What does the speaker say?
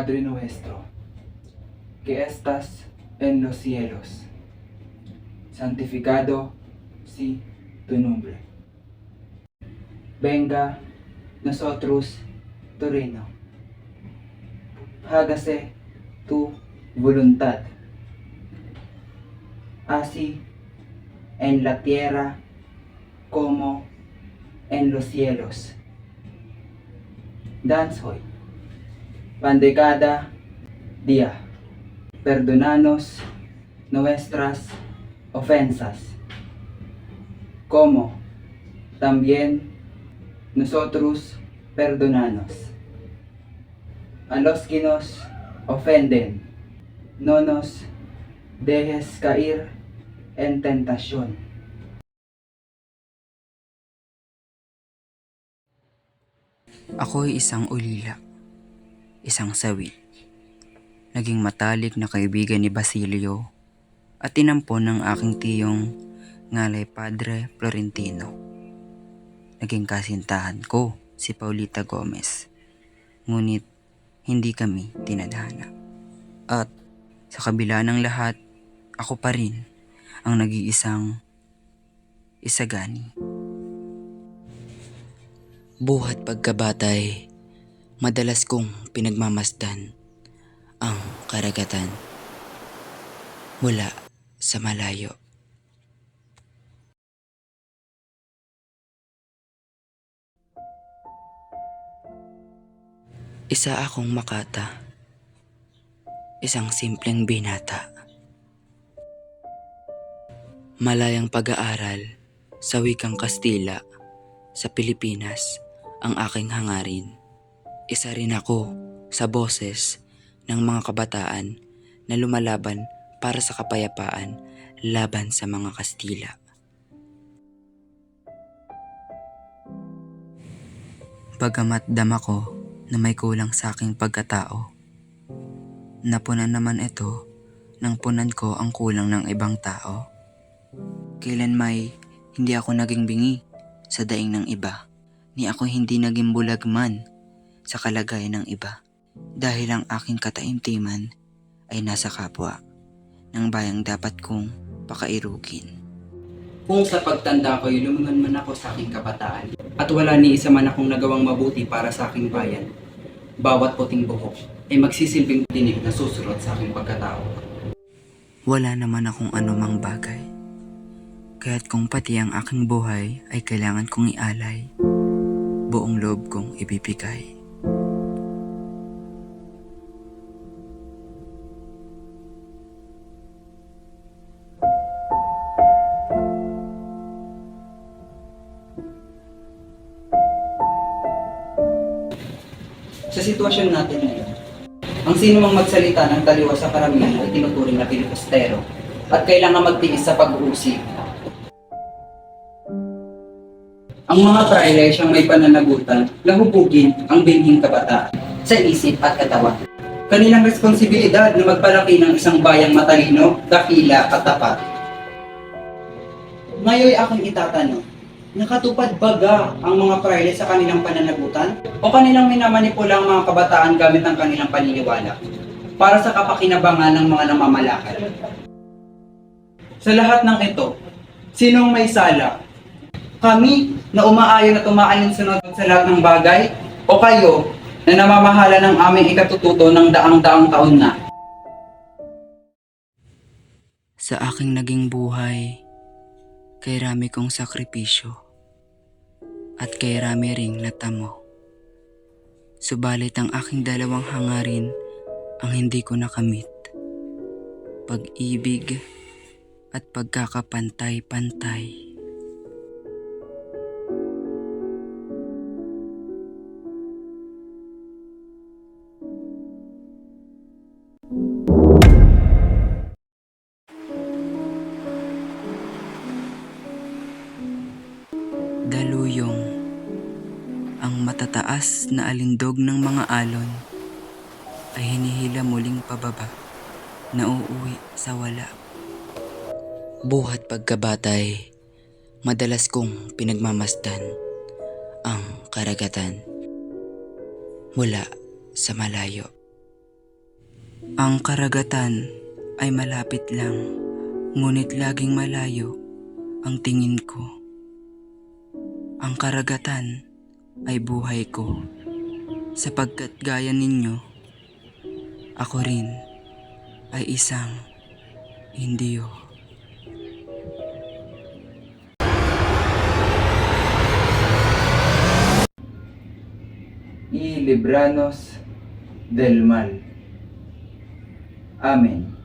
Padre nuestro, que estás en los cielos, santificado sea tu nombre. Venga nosotros tu reino. Hágase tu voluntad, así en la tierra como en los cielos. Danos hoy pan de cada día. Perdonanos nuestras ofensas, como también nosotros perdonamos a los que nos ofenden. No nos dejes caer en tentación. Ako'y isang ulila, isang sawi. Naging matalik na kaibigan ni Basilio at tinampon ng aking tiyong ngalay Padre Florentino. Naging kasintahan ko si Paulita Gomez, ngunit hindi kami tinadhana. At sa kabila ng lahat, ako pa rin ang nag-iisang isagani. Buhat pagkabatay, madalas kong pinagmamasdan ang karagatan mula sa malayo. Isa akong makata, isang simpleng binata. Malayang pag-aaral sa wikang Kastila sa Pilipinas ang aking hangarin. Isa rin ako sa boses ng mga kabataan na lumalaban para sa kapayapaan laban sa mga Kastila. Bagamat dama ko na may kulang sa aking pagkatao, napunan naman ito nang punan ko ang kulang ng ibang tao. Kailan may hindi ako naging bingi sa daing ng iba, ni ako hindi naging bulag man sa kalagayan ng iba, dahil ang aking kataimtiman ay nasa kapwa ng bayang dapat kong pakairugin. Kung sa pagtanda ko'y lumingon man ako sa aking kabataan at wala ni isa man akong nagawang mabuti para sa aking bayan, bawat puting buhok ay magsisilbing tinig na susurot sa aking pagkatao. Wala naman akong anumang bagay, kaya't kung pati ang aking buhay ay kailangan kong ialay, buong loob kong ibibigay. Sa sitwasyon natin ngayon, ang sino mang magsalita ng taliwas sa karamihan ay tinuturing na pilipustero at kailangan magtiis sa pag-uusig. Ang mga praile ay siyang may pananagutan na hubugin ang binhing kabataan sa isip at katawan. Kanilang responsibilidad na magpalaki ng isang bayang matalino, dakila at tapat. Ngayon aking itatanong, nakatupad baga ang mga praile sa kanilang pananagutan? O kanilang minamanipula ang mga kabataan gamit ang kanilang paniniwala para sa kapakinabangan ng mga namamalakad? Sa lahat ng ito, sinong may sala? Kami na umaayon at umaayon-sunod sa lahat ng bagay? O kayo na namamahala ng aming ikatututo ng daang-daang taon na? Sa aking naging buhay, kay rami kong sakripisyo at kay rami ring natamo. Subalit ang aking dalawang hangarin ang hindi ko nakamit: pag-ibig at pagkakapantay-pantay. Daluyong, ang matataas na alindog ng mga alon ay hinihila muling pababa, na uuwi sa wala. Buhat pagkabatay, madalas kong pinagmamasdan ang karagatan mula sa malayo. Ang karagatan ay malapit lang, ngunit laging malayo ang tingin ko. Ang karagatan ay buhay ko, sapagkat gaya ninyo, ako rin ay isang Indio. Y libranos del mal. Amén.